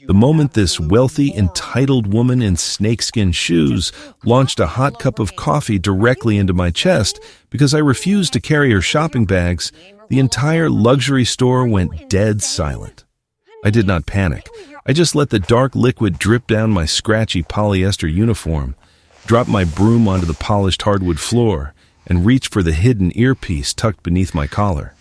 The moment this wealthy, entitled woman in snakeskin shoes launched a hot cup of coffee directly into my chest because I refused to carry her shopping bags, the entire luxury store went dead silent. I did not panic. I just let the dark liquid drip down my scratchy polyester uniform, dropped my broom onto the polished hardwood floor, and reached for the hidden earpiece tucked beneath my collar.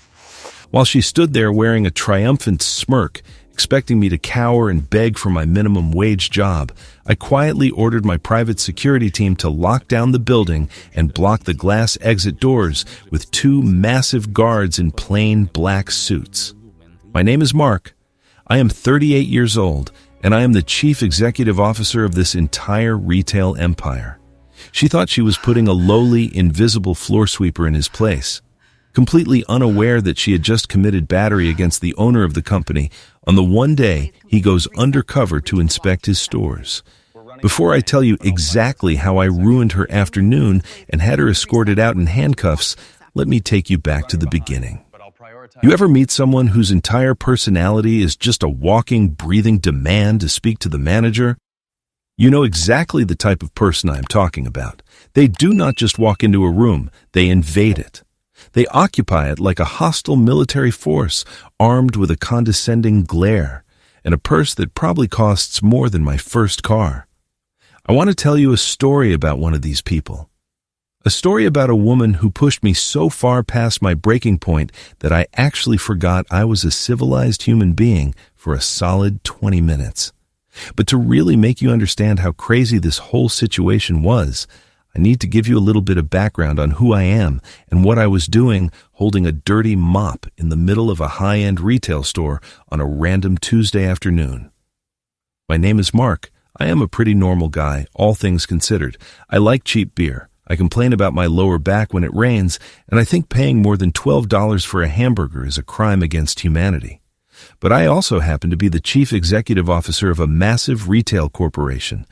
While she stood there wearing a triumphant smirk, expecting me to cower and beg for my minimum wage job, I quietly ordered my private security team to lock down the building and block the glass exit doors with 2 massive guards in plain black suits. My name is Mark. I am 38 years old, and I am the chief executive officer of this entire retail empire. She thought she was putting a lowly, invisible floor sweeper in his place, completely unaware that she had just committed battery against the owner of the company on the one day he goes undercover to inspect his stores. Before I tell you exactly how I ruined her afternoon and had her escorted out in handcuffs, let me take you back to the beginning. You ever meet someone whose entire personality is just a walking, breathing demand to speak to the manager? You know exactly the type of person I am talking about. They do not just walk into a room, they invade it. They occupy it like a hostile military force, armed with a condescending glare and a purse that probably costs more than my first car. I want to tell you a story about one of these people. A story about a woman who pushed me so far past my breaking point that I actually forgot I was a civilized human being for a solid 20 minutes. But to really make you understand how crazy this whole situation was, I need to give you a little bit of background on who I am and what I was doing holding a dirty mop in the middle of a high-end retail store on a random Tuesday afternoon. My name is Mark. I am a pretty normal guy, all things considered. I like cheap beer. I complain about my lower back when it rains, and I think paying more than $12 for a hamburger is a crime against humanity. But I also happen to be the chief executive officer of a massive retail corporation.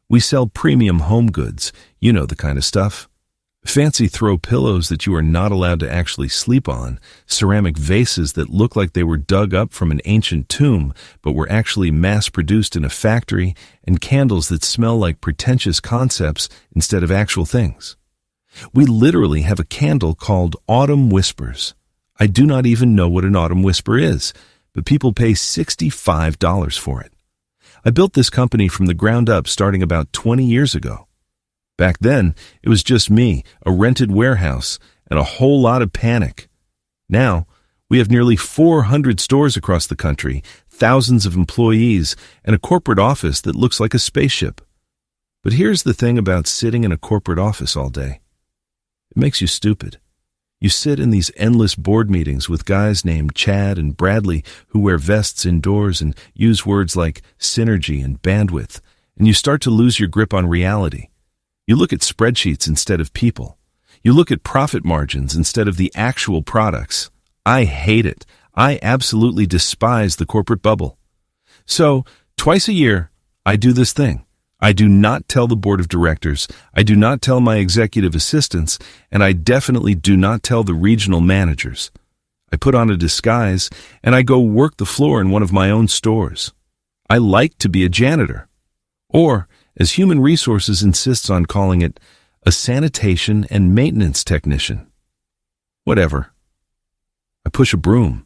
We sell premium home goods, you know the kind of stuff. Fancy throw pillows that you are not allowed to actually sleep on, ceramic vases that look like they were dug up from an ancient tomb but were actually mass-produced in a factory, and candles that smell like pretentious concepts instead of actual things. We literally have a candle called Autumn Whispers. I do not even know what an autumn whisper is, but people pay $65 for it. I built this company from the ground up starting about 20 years ago. Back then, it was just me, a rented warehouse, and a whole lot of panic. Now, we have nearly 400 stores across the country, thousands of employees, and a corporate office that looks like a spaceship. But here's the thing about sitting in a corporate office all day. It makes you stupid. You sit in these endless board meetings with guys named Chad and Bradley who wear vests indoors and use words like synergy and bandwidth, and you start to lose your grip on reality. You look at spreadsheets instead of people. You look at profit margins instead of the actual products. I hate it. I absolutely despise the corporate bubble. So, twice a year, I do this thing. I do not tell the board of directors, I do not tell my executive assistants, and I definitely do not tell the regional managers. I put on a disguise, and I go work the floor in one of my own stores. I like to be a janitor. Or, as Human Resources insists on calling it, a sanitation and maintenance technician. Whatever. I push a broom.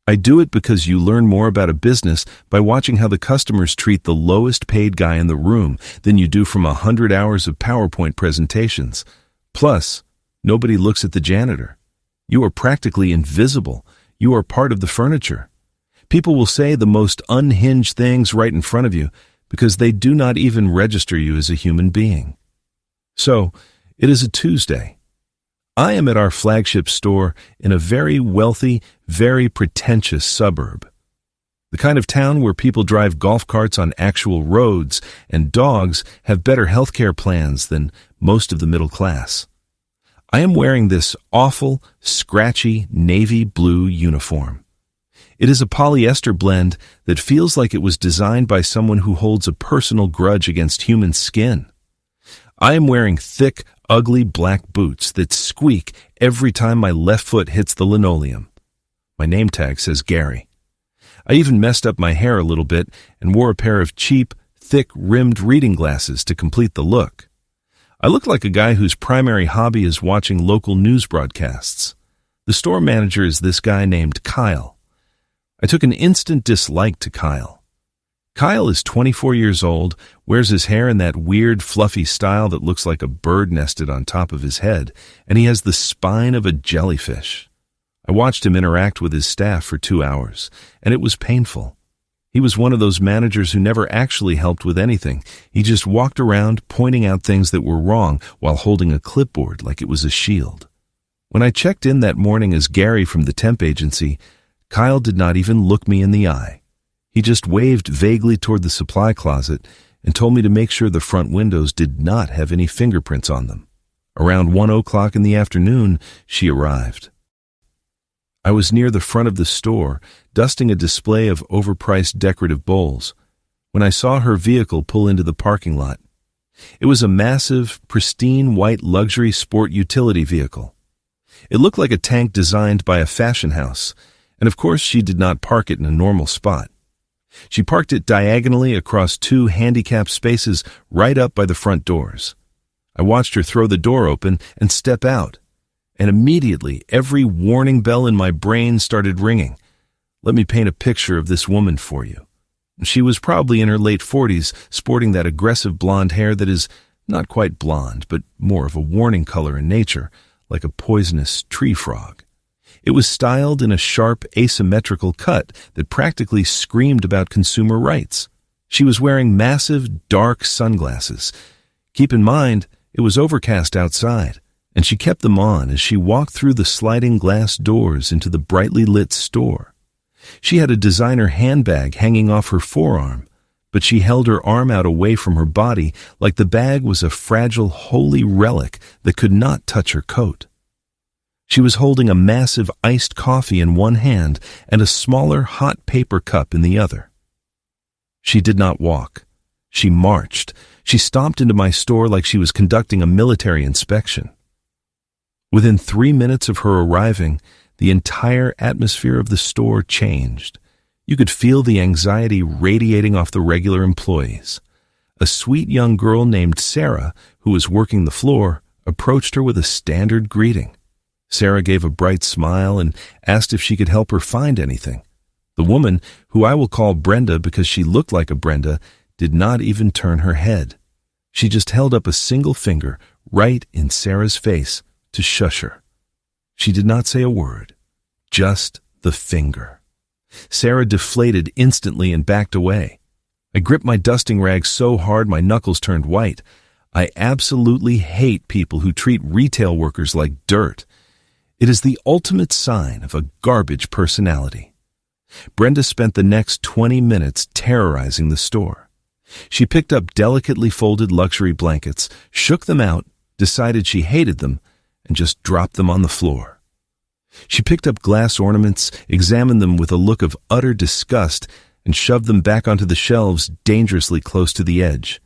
I do it because you learn more about a business by watching how the customers treat the lowest paid guy in the room than you do from 100 hours of PowerPoint presentations. Plus, nobody looks at the janitor. You are practically invisible. You are part of the furniture. People will say the most unhinged things right in front of you because they do not even register you as a human being. So, it is a Tuesday. I am at our flagship store in a very wealthy, very pretentious suburb. The kind of town where people drive golf carts on actual roads and dogs have better healthcare plans than most of the middle class. I am wearing this awful, scratchy navy blue uniform. It is a polyester blend that feels like it was designed by someone who holds a personal grudge against human skin. I am wearing thick, ugly black boots that squeak every time my left foot hits the linoleum. My name tag says Gary. I even messed up my hair a little bit and wore a pair of cheap, thick-rimmed reading glasses to complete the look. I looked like a guy whose primary hobby is watching local news broadcasts. The store manager is this guy named Kyle. I took an instant dislike to Kyle. Kyle is 24 years old, wears his hair in that weird, fluffy style that looks like a bird nested on top of his head, and he has the spine of a jellyfish. I watched him interact with his staff for 2 hours, and it was painful. He was one of those managers who never actually helped with anything. He just walked around pointing out things that were wrong while holding a clipboard like it was a shield. When I checked in that morning as Gary from the temp agency, Kyle did not even look me in the eye. He just waved vaguely toward the supply closet and told me to make sure the front windows did not have any fingerprints on them. Around 1:00 in the afternoon, she arrived. I was near the front of the store, dusting a display of overpriced decorative bowls, when I saw her vehicle pull into the parking lot. It was a massive, pristine white luxury sport utility vehicle. It looked like a tank designed by a fashion house, and of course she did not park it in a normal spot. She parked it diagonally across 2 handicapped spaces right up by the front doors. I watched her throw the door open and step out, and immediately every warning bell in my brain started ringing. Let me paint a picture of this woman for you. She was probably in her late 40s, sporting that aggressive blonde hair that is not quite blonde, but more of a warning color in nature, like a poisonous tree frog. It was styled in a sharp, asymmetrical cut that practically screamed about consumer rights. She was wearing massive, dark sunglasses. Keep in mind, it was overcast outside, and she kept them on as she walked through the sliding glass doors into the brightly lit store. She had a designer handbag hanging off her forearm, but she held her arm out away from her body like the bag was a fragile, holy relic that could not touch her coat. She was holding a massive iced coffee in one hand and a smaller hot paper cup in the other. She did not walk. She marched. She stomped into my store like she was conducting a military inspection. Within 3 minutes of her arriving, the entire atmosphere of the store changed. You could feel the anxiety radiating off the regular employees. A sweet young girl named Sarah, who was working the floor, approached her with a standard greeting. Sarah gave a bright smile and asked if she could help her find anything. The woman, who I will call Brenda because she looked like a Brenda, did not even turn her head. She just held up a single finger right in Sarah's face to shush her. She did not say a word, just the finger. Sarah deflated instantly and backed away. I gripped my dusting rag so hard my knuckles turned white. I absolutely hate people who treat retail workers like dirt. It is the ultimate sign of a garbage personality. Brenda spent the next 20 minutes terrorizing the store. She picked up delicately folded luxury blankets, shook them out, decided she hated them, and just dropped them on the floor. She picked up glass ornaments, examined them with a look of utter disgust, and shoved them back onto the shelves dangerously close to the edge.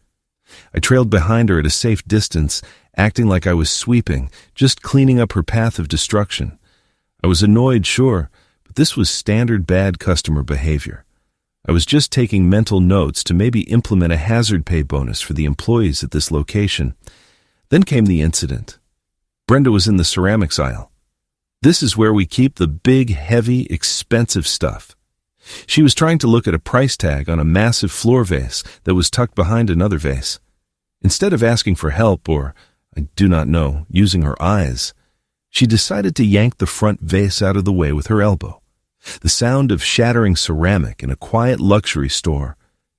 I trailed behind her at a safe distance, acting like I was sweeping, just cleaning up her path of destruction. I was annoyed, sure, but this was standard bad customer behavior. I was just taking mental notes to maybe implement a hazard pay bonus for the employees at this location. Then came the incident. Brenda was in the ceramics aisle. This is where we keep the big, heavy, expensive stuff. She was trying to look at a price tag on a massive floor vase that was tucked behind another vase. Instead of asking for help or, I do not know, using her eyes, she decided to yank the front vase out of the way with her elbow. The sound of shattering ceramic in a quiet luxury store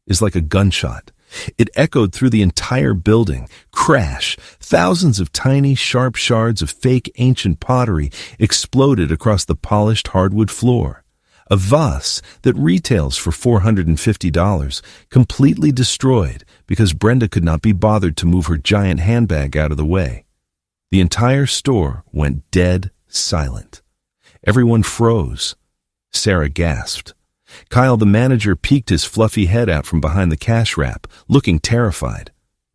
is like a gunshot. It echoed through the entire building. Crash! Thousands of tiny, sharp shards of fake ancient pottery exploded across the polished hardwood floor. A vase that retails for $450, completely destroyed because Brenda could not be bothered to move her giant handbag out of the way. The entire store went dead silent. Everyone froze. Sarah gasped. Kyle, the manager, peeked his fluffy head out from behind the cash wrap, looking terrified.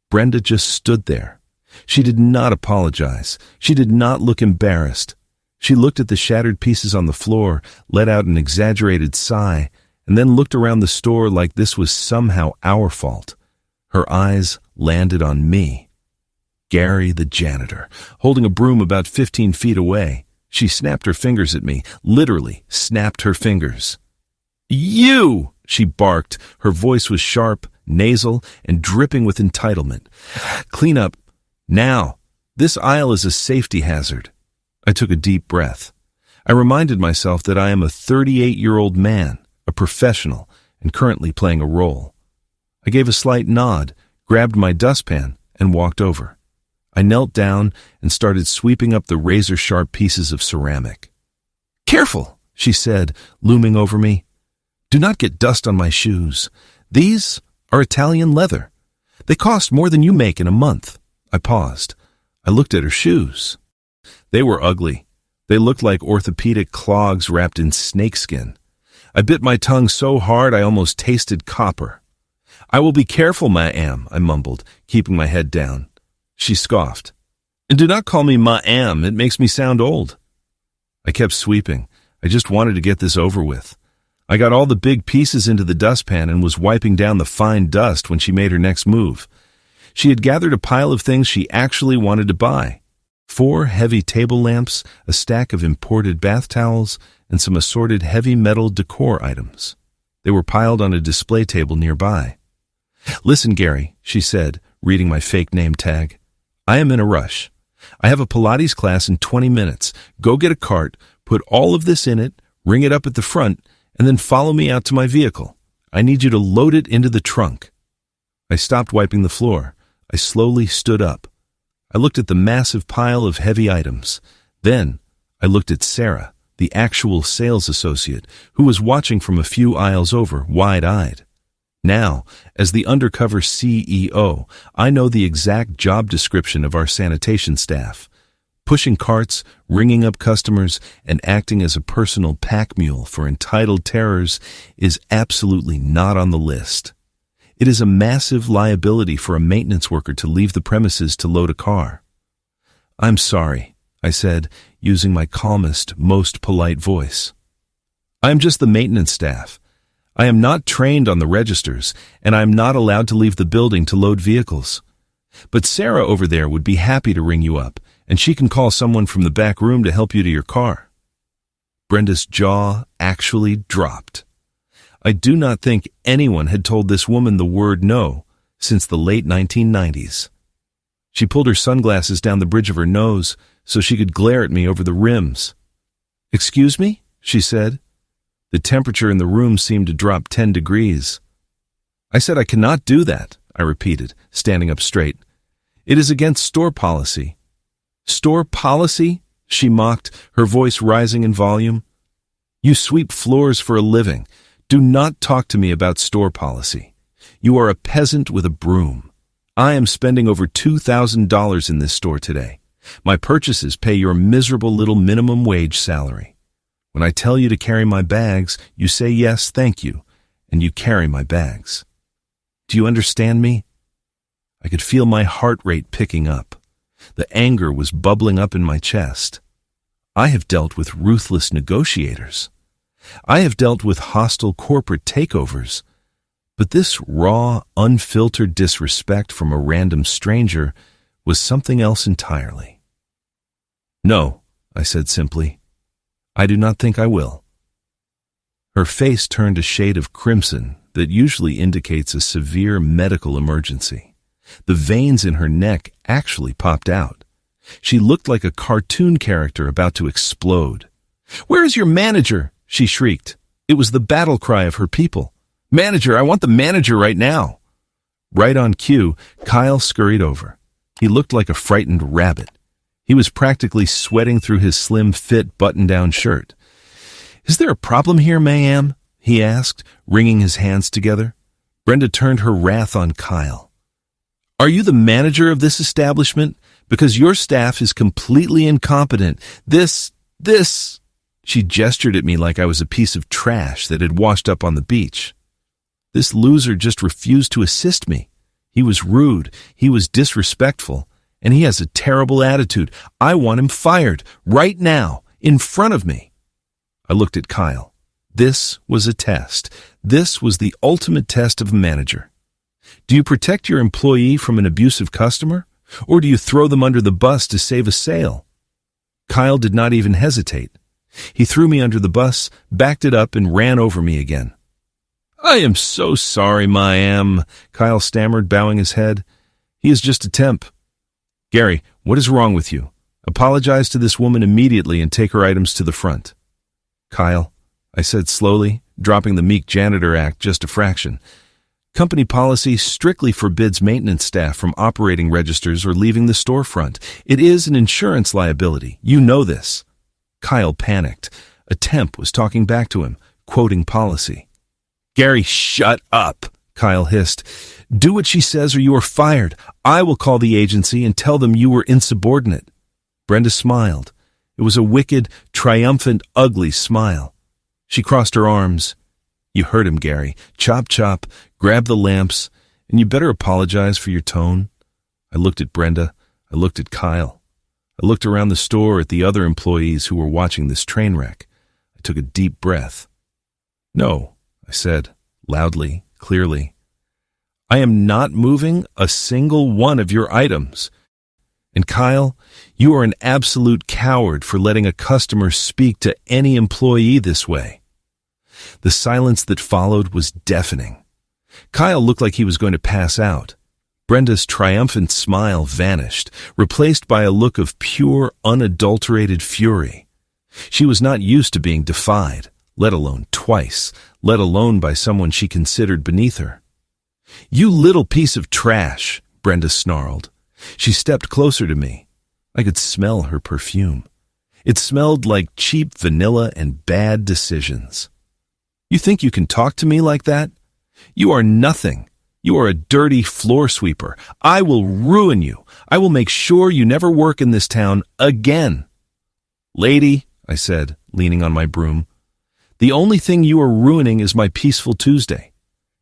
Brenda just stood there. She did not apologize. She did not look embarrassed. She looked at the shattered pieces on the floor, let out an exaggerated sigh, and then looked around the store like this was somehow our fault. Her eyes landed on me. Gary, the janitor, holding a broom about 15 feet away. She snapped her fingers at me, literally snapped her fingers. "You!" she barked. Her voice was sharp, nasal, and dripping with entitlement. "Clean up. Now. This aisle is a safety hazard." I took a deep breath. I reminded myself that I am a 38-year-old man, a professional, and currently playing a role. I gave a slight nod, grabbed my dustpan, and walked over. I knelt down and started sweeping up the razor-sharp pieces of ceramic. "Careful," she said, looming over me. "Do not get dust on my shoes. These are Italian leather. They cost more than you make in a month." I paused. I looked at her shoes. They were ugly. They looked like orthopedic clogs wrapped in snakeskin. I bit my tongue so hard I almost tasted copper. "I will be careful, ma'am," I mumbled, keeping my head down. She scoffed. "And do not call me ma'am, it makes me sound old." I kept sweeping. I just wanted to get this over with. I got all the big pieces into the dustpan and was wiping down the fine dust when she made her next move. She had gathered a pile of things she actually wanted to buy. 4 heavy table lamps, a stack of imported bath towels, and some assorted heavy metal decor items. They were piled on a display table nearby. "Listen, Gary," she said, reading my fake name tag. "I am in a rush. I have a Pilates class in 20 minutes. Go get a cart, put all of this in it, ring it up at the front, and then follow me out to my vehicle. I need you to load it into the trunk." I stopped wiping the floor. I slowly stood up. I looked at the massive pile of heavy items. Then I looked at Sarah, the actual sales associate, who was watching from a few aisles over, wide-eyed. Now, as the Undercover CEO, I know the exact job description of our sanitation staff. Pushing carts, ringing up customers, and acting as a personal pack mule for entitled terrors is absolutely not on the list. It is a massive liability for a maintenance worker to leave the premises to load a car. "I'm sorry," I said, using my calmest, most polite voice. "I am just the maintenance staff. I am not trained on the registers, and I am not allowed to leave the building to load vehicles. But Sarah over there would be happy to ring you up, and she can call someone from the back room to help you to your car." Brenda's jaw actually dropped. I do not think anyone had told this woman the word no since the late 1990s. She pulled her sunglasses down the bridge of her nose so she could glare at me over the rims. "Excuse me?" she said. The temperature in the room seemed to drop 10 degrees. "I said I cannot do that," I repeated, standing up straight. "It is against store policy." "Store policy?" she mocked, her voice rising in volume. "You sweep floors for a living. Do not talk to me about store policy. You are a peasant with a broom. I am spending over $2,000 in this store today. My purchases pay your miserable little minimum wage salary. When I tell you to carry my bags, you say yes, thank you, and you carry my bags. Do you understand me?" I could feel my heart rate picking up. The anger was bubbling up in my chest. I have dealt with ruthless negotiators. I have dealt with hostile corporate takeovers. But this raw, unfiltered disrespect from a random stranger was something else entirely. "No," I said simply. "I do not think I will." Her face turned a shade of crimson that usually indicates a severe medical emergency. The veins in her neck actually popped out. She looked like a cartoon character about to explode. "Where is your manager?" she shrieked. It was the battle cry of her people. "Manager, I want the manager right now." Right on cue, Kyle scurried over. He looked like a frightened rabbit. He was practically sweating through his slim-fit button-down shirt. "Is there a problem here, ma'am?" he asked, wringing his hands together. Brenda turned her wrath on Kyle. "Are you the manager of this establishment? Because your staff is completely incompetent. This... She gestured at me like I was a piece of trash that had washed up on the beach. This loser just refused to assist me. He was rude, he was disrespectful, and he has a terrible attitude. I want him fired, right now, in front of me. I looked at Kyle. This was a test. This was the ultimate test of a manager. Do you protect your employee from an abusive customer, or do you throw them under the bus to save a sale? Kyle did not even hesitate. He threw me under the bus, backed it up, and ran over me again. "I am so sorry, ma'am," Kyle stammered, bowing his head. "He is just a temp." "Gary, what is wrong with you? Apologize to this woman immediately and take her items to the front." "Kyle," I said slowly, dropping the meek janitor act just a fraction, "company policy strictly forbids maintenance staff from operating registers or leaving the storefront. It is an insurance liability. You know this." Kyle panicked. A temp was talking back to him, quoting policy. "Gary, shut up," Kyle hissed. "Do what she says or you are fired. I will call the agency and tell them you were insubordinate." Brenda smiled. It was a wicked, triumphant, ugly smile. She crossed her arms. "You heard him, Gary. Chop, chop, grab the lamps, and you better apologize for your tone." I looked at Brenda. I looked at Kyle. I looked around the store at the other employees who were watching this train wreck. I took a deep breath. "No," I said, loudly, clearly. "I am not moving a single one of your items. And Kyle, you are an absolute coward for letting a customer speak to any employee this way." The silence that followed was deafening. Kyle looked like he was going to pass out. Brenda's triumphant smile vanished, replaced by a look of pure, unadulterated fury. She was not used to being defied, let alone twice, let alone by someone she considered beneath her. "You little piece of trash," Brenda snarled. She stepped closer to me. I could smell her perfume. It smelled like cheap vanilla and bad decisions. "You think you can talk to me like that? You are nothing. You are a dirty floor sweeper. I will ruin you. I will make sure you never work in this town again." "Lady," I said, leaning on my broom, "the only thing you are ruining is my peaceful Tuesday.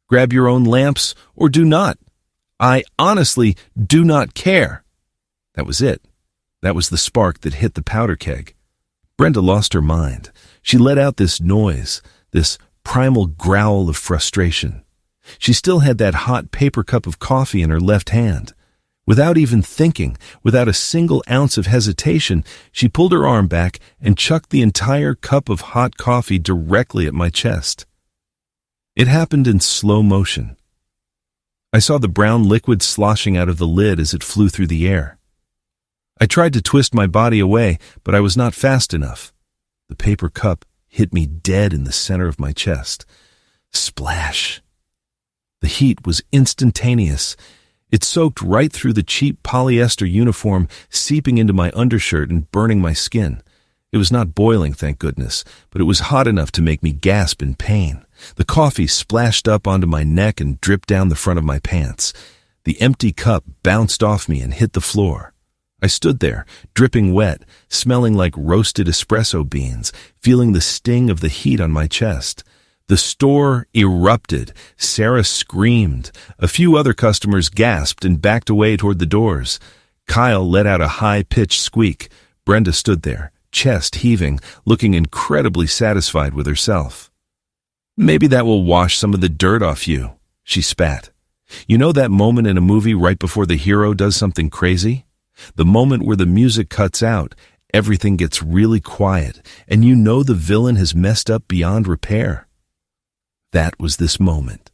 Grab your own lamps or do not. I honestly do not care." That was it. That was the spark that hit the powder keg. Brenda lost her mind. She let out this noise, this primal growl of frustration. She still had that hot paper cup of coffee in her left hand. Without even thinking, without a single ounce of hesitation, she pulled her arm back and chucked the entire cup of hot coffee directly at my chest. It happened in slow motion. I saw the brown liquid sloshing out of the lid as it flew through the air. I tried to twist my body away, but I was not fast enough. The paper cup hit me dead in the center of my chest. Splash! The heat was instantaneous. It soaked right through the cheap polyester uniform, seeping into my undershirt and burning my skin. It was not boiling, thank goodness, but it was hot enough to make me gasp in pain. The coffee splashed up onto my neck and dripped down the front of my pants. The empty cup bounced off me and hit the floor. I stood there, dripping wet, smelling like roasted espresso beans, feeling the sting of the heat on my chest. The store erupted. Sarah screamed. A few other customers gasped and backed away toward the doors. Kyle let out a high-pitched squeak. Brenda stood there, chest heaving, looking incredibly satisfied with herself. "Maybe that will wash some of the dirt off you," she spat. "You know that moment in a movie right before the hero does something crazy? The moment where the music cuts out, everything gets really quiet, and you know the villain has messed up beyond repair." That was this moment.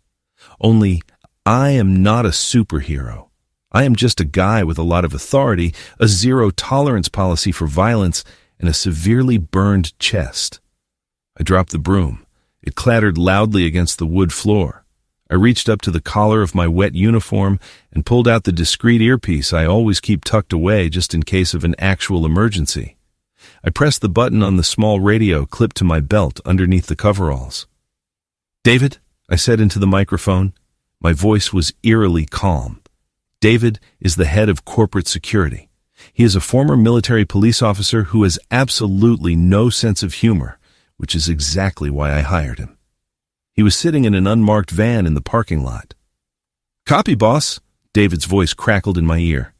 Only I am not a superhero. I am just a guy with a lot of authority, a zero-tolerance policy for violence, and a severely burned chest. I dropped the broom. It clattered loudly against the wood floor. I reached up to the collar of my wet uniform and pulled out the discreet earpiece I always keep tucked away just in case of an actual emergency. I pressed the button on the small radio clipped to my belt underneath the coveralls. "David," I said into the microphone. My voice was eerily calm. David is the head of corporate security. He is a former military police officer who has absolutely no sense of humor, which is exactly why I hired him. He was sitting in an unmarked van in the parking lot. "Copy, boss," David's voice crackled in my ear.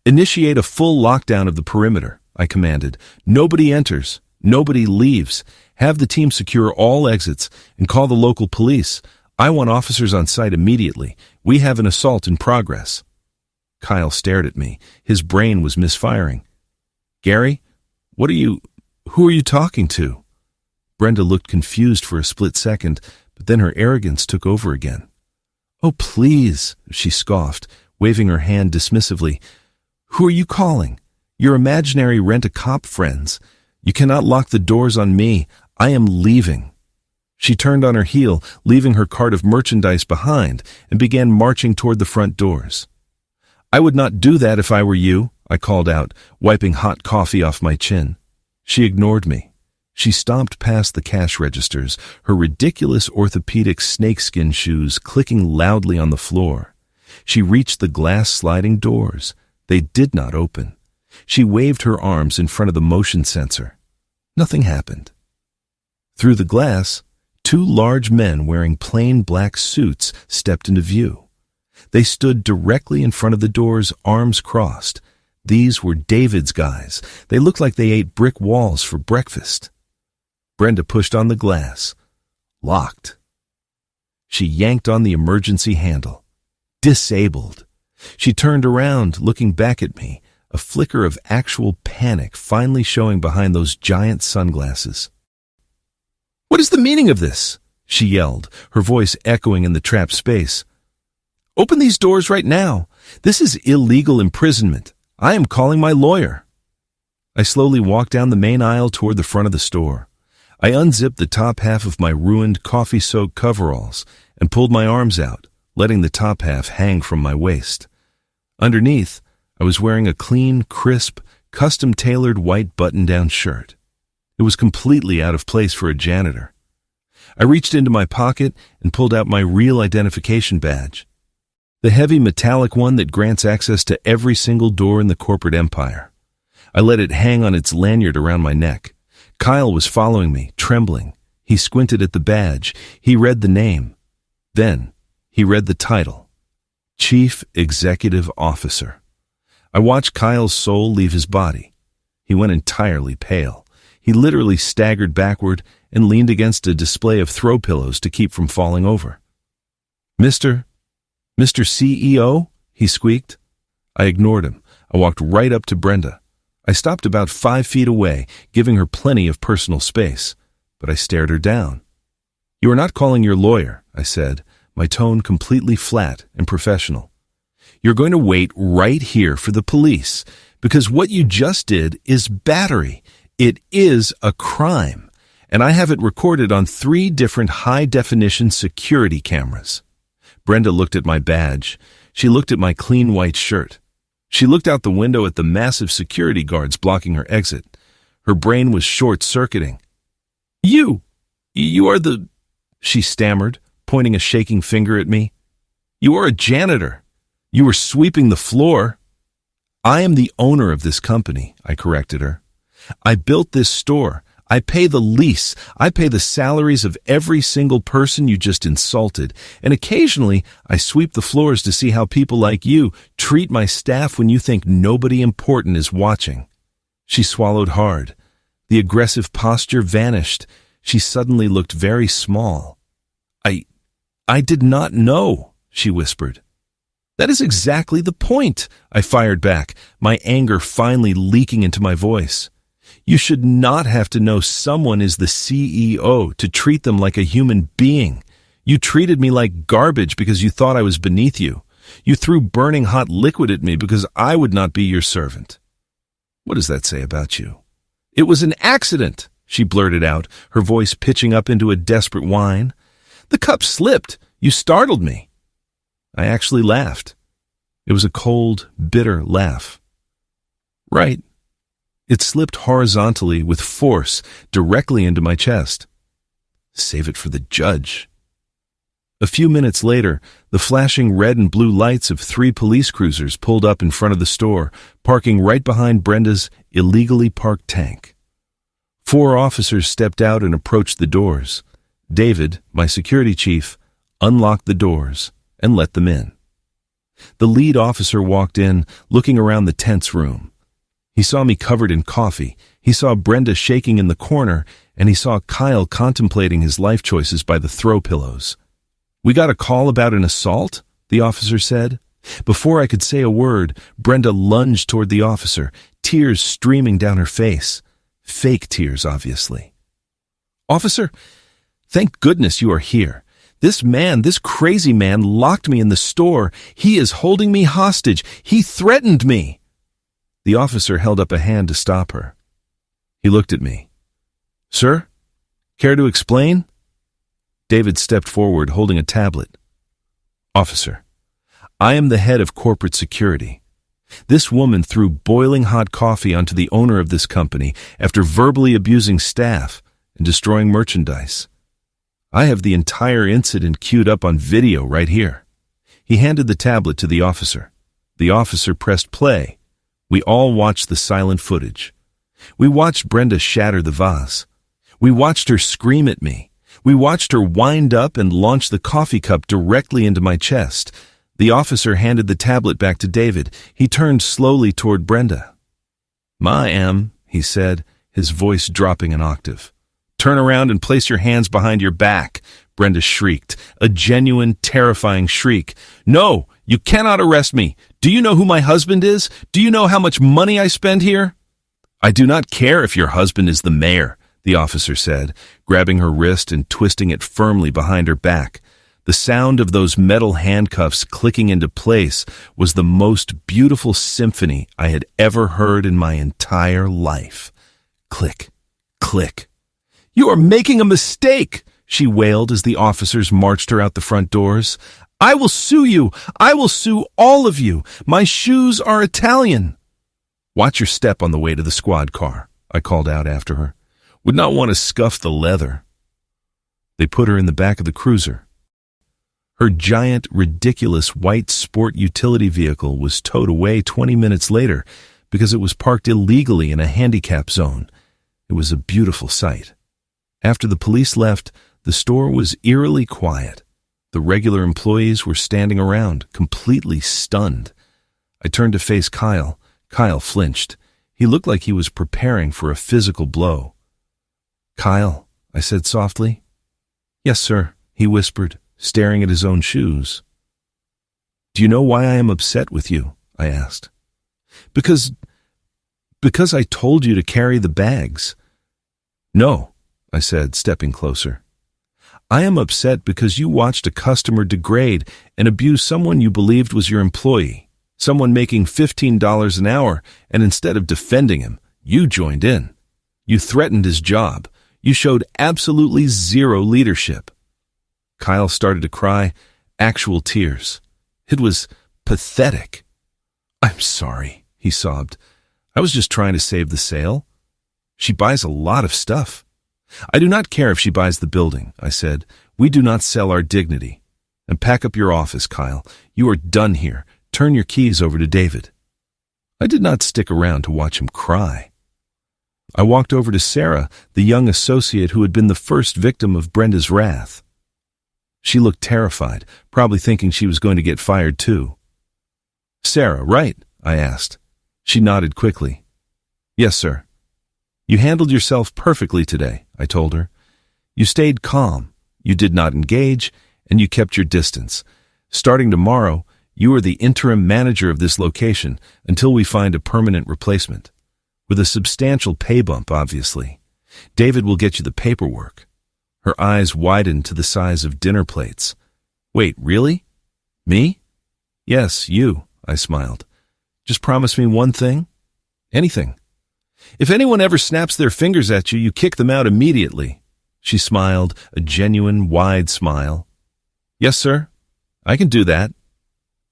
"Initiate a full lockdown of the perimeter," I commanded. "Nobody enters. Nobody leaves. Have the team secure all exits and call the local police. I want officers on site immediately. We have an assault in progress." Kyle stared at me. His brain was misfiring. "Gary, who are you talking to?" Brenda looked confused for a split second, but then her arrogance took over again. "Oh, please," she scoffed, waving her hand dismissively. "Who are you calling? Your imaginary rent-a-cop friends. You cannot lock the doors on me. I am leaving." She turned on her heel, leaving her cart of merchandise behind, and began marching toward the front doors. "I would not do that if I were you," I called out, wiping hot coffee off my chin. She ignored me. She stomped past the cash registers, her ridiculous orthopedic snakeskin shoes clicking loudly on the floor. She reached the glass sliding doors. They did not open. She waved her arms in front of the motion sensor. Nothing happened. Through the glass, two large men wearing plain black suits stepped into view. They stood directly in front of the doors, arms crossed. These were David's guys. They looked like they ate brick walls for breakfast. Brenda pushed on the glass. Locked. She yanked on the emergency handle. Disabled. She turned around, looking back at me, a flicker of actual panic finally showing behind those giant sunglasses. "What is the meaning of this?" she yelled, her voice echoing in the trapped space. "Open these doors right now. This is illegal imprisonment. I am calling my lawyer." I slowly walked down the main aisle toward the front of the store. I unzipped the top half of my ruined, coffee-soaked coveralls and pulled my arms out, letting the top half hang from my waist. Underneath, I was wearing a clean, crisp, custom-tailored white button-down shirt. It was completely out of place for a janitor. I reached into my pocket and pulled out my real identification badge, the heavy metallic one that grants access to every single door in the corporate empire. I let it hang on its lanyard around my neck. Kyle was following me, trembling. He squinted at the badge. He read the name. Then, he read the title. Chief Executive Officer. I watched Kyle's soul leave his body. He went entirely pale. He literally staggered backward and leaned against a display of throw pillows to keep from falling over. Mr. CEO? He squeaked. I ignored him. I walked right up to Brenda. I stopped about 5 feet away, giving her plenty of personal space, but I stared her down. "You are not calling your lawyer," I said, my tone completely flat and professional. "You're going to wait right here for the police, because what you just did is battery. It is a crime, and I have it recorded on 3 different high-definition security cameras." Brenda looked at my badge. She looked at my clean white shirt. She looked out the window at the massive security guards blocking her exit. Her brain was short-circuiting. You are the..." she stammered, pointing a shaking finger at me. "You are a janitor. You were sweeping the floor." "I am the owner of this company," I corrected her. "I built this store. I pay the lease. I pay the salaries of every single person you just insulted. And occasionally, I sweep the floors to see how people like you treat my staff when you think nobody important is watching." She swallowed hard. The aggressive posture vanished. She suddenly looked very small. I did not know," she whispered. "That is exactly the point," I fired back, my anger finally leaking into my voice. "You should not have to know someone is the CEO to treat them like a human being. You treated me like garbage because you thought I was beneath you. You threw burning hot liquid at me because I would not be your servant. What does that say about you?" "It was an accident," she blurted out, her voice pitching up into a desperate whine. "The cup slipped. You startled me." I actually laughed. It was a cold, bitter laugh. "Right." It slipped horizontally with force directly into my chest. Save it for the judge. A few minutes later, the flashing red and blue lights of 3 police cruisers pulled up in front of the store, parking right behind Brenda's illegally parked tank. 4 officers stepped out and approached the doors. David, my security chief, unlocked the doors and let them in. The lead officer walked in, looking around the tense room. He saw me covered in coffee. He saw Brenda shaking in the corner, and he saw Kyle contemplating his life choices by the throw pillows. "We got a call about an assault?" the officer said. Before I could say a word, Brenda lunged toward the officer, tears streaming down her face. Fake tears, obviously. "Officer, thank goodness you are here. This crazy man locked me in the store. He is holding me hostage. He threatened me." The officer held up a hand to stop her. He looked at me. "Sir, care to explain?" David stepped forward, holding a tablet. "Officer, I am the head of corporate security. This woman threw boiling hot coffee onto the owner of this company after verbally abusing staff and destroying merchandise. I have the entire incident queued up on video right here." He handed the tablet to the officer. The officer pressed play. We all watched the silent footage. We watched Brenda shatter the vase. We watched her scream at me. We watched her wind up and launch the coffee cup directly into my chest. The officer handed the tablet back to David. He turned slowly toward Brenda. "Ma'am," he said, his voice dropping an octave. "Turn around and place your hands behind your back," Brenda shrieked, a genuine, terrifying shriek. "No, you cannot arrest me. Do you know who my husband is? Do you know how much money I spend here?" "I do not care if your husband is the mayor," the officer said, grabbing her wrist and twisting it firmly behind her back. The sound of those metal handcuffs clicking into place was the most beautiful symphony I had ever heard in my entire life. Click, click. "You are making a mistake," she wailed as the officers marched her out the front doors. "I will sue you. I will sue all of you. My shoes are Italian." "Watch your step on the way to the squad car," I called out after her. "Would not want to scuff the leather." They put her in the back of the cruiser. Her giant, ridiculous white sport utility vehicle was towed away 20 minutes later because it was parked illegally in a handicap zone. It was a beautiful sight. After the police left, the store was eerily quiet. The regular employees were standing around, completely stunned. I turned to face Kyle. Kyle flinched. He looked like he was preparing for a physical blow. "Kyle," I said softly. "Yes, sir," he whispered, staring at his own shoes. "Do you know why I am upset with you?" I asked. Because I told you to carry the bags." "No," I said, stepping closer. "I am upset because you watched a customer degrade and abuse someone you believed was your employee, someone making $15 an hour, and instead of defending him, you joined in. You threatened his job. You showed absolutely zero leadership." Kyle started to cry, actual tears. It was pathetic. "I'm sorry," he sobbed. "I was just trying to save the sale. She buys a lot of stuff." "I do not care if she buys the building," I said. "We do not sell our dignity. And pack up your office, Kyle. You are done here. Turn your keys over to David." I did not stick around to watch him cry. I walked over to Sarah, the young associate who had been the first victim of Brenda's wrath. She looked terrified, probably thinking she was going to get fired too. "Sarah, right?" I asked. She nodded quickly. "Yes, sir." "You handled yourself perfectly today," I told her. "You stayed calm, you did not engage, and you kept your distance. Starting tomorrow, you are the interim manager of this location until we find a permanent replacement. With a substantial pay bump, obviously. David will get you the paperwork." Her eyes widened to the size of dinner plates. "Wait, really? Me?" "Yes, you," I smiled. "Just promise me one thing." "Anything." "If anyone ever snaps their fingers at you, you kick them out immediately." She smiled, a genuine, wide smile. "Yes, sir. I can do that."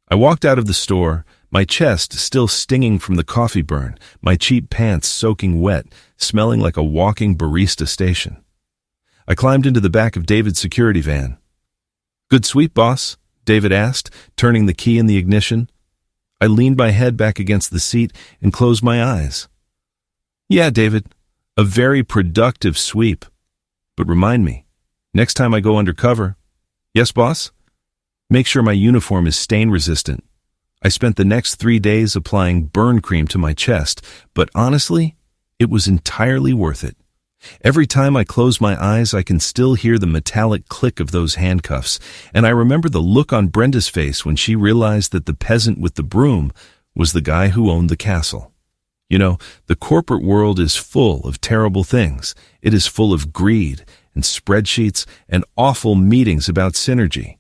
I walked out of the store, my chest still stinging from the coffee burn, my cheap pants soaking wet, smelling like a walking barista station. I climbed into the back of David's security van. "Good sweep, boss?" David asked, turning the key in the ignition. I leaned my head back against the seat and closed my eyes. "Yeah, David, a very productive sweep. But remind me, next time I go undercover." "Yes, boss?" "Make sure my uniform is stain-resistant." I spent the next 3 days applying burn cream to my chest, but honestly, it was entirely worth it. Every time I close my eyes, I can still hear the metallic click of those handcuffs, and I remember the look on Brenda's face when she realized that the peasant with the broom was the guy who owned the castle. You know, the corporate world is full of terrible things. It is full of greed and spreadsheets and awful meetings about synergy.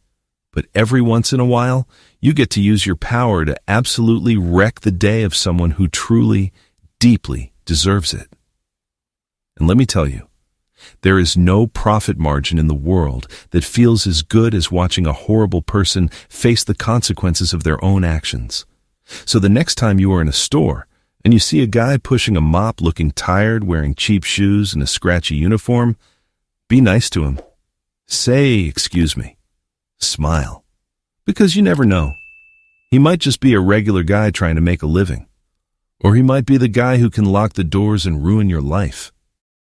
But every once in a while, you get to use your power to absolutely wreck the day of someone who truly, deeply deserves it. And let me tell you, there is no profit margin in the world that feels as good as watching a horrible person face the consequences of their own actions. So the next time you are in a store and you see a guy pushing a mop looking tired, wearing cheap shoes and a scratchy uniform, be nice to him. Say, "Excuse me." Smile. Because you never know. He might just be a regular guy trying to make a living. Or he might be the guy who can lock the doors and ruin your life.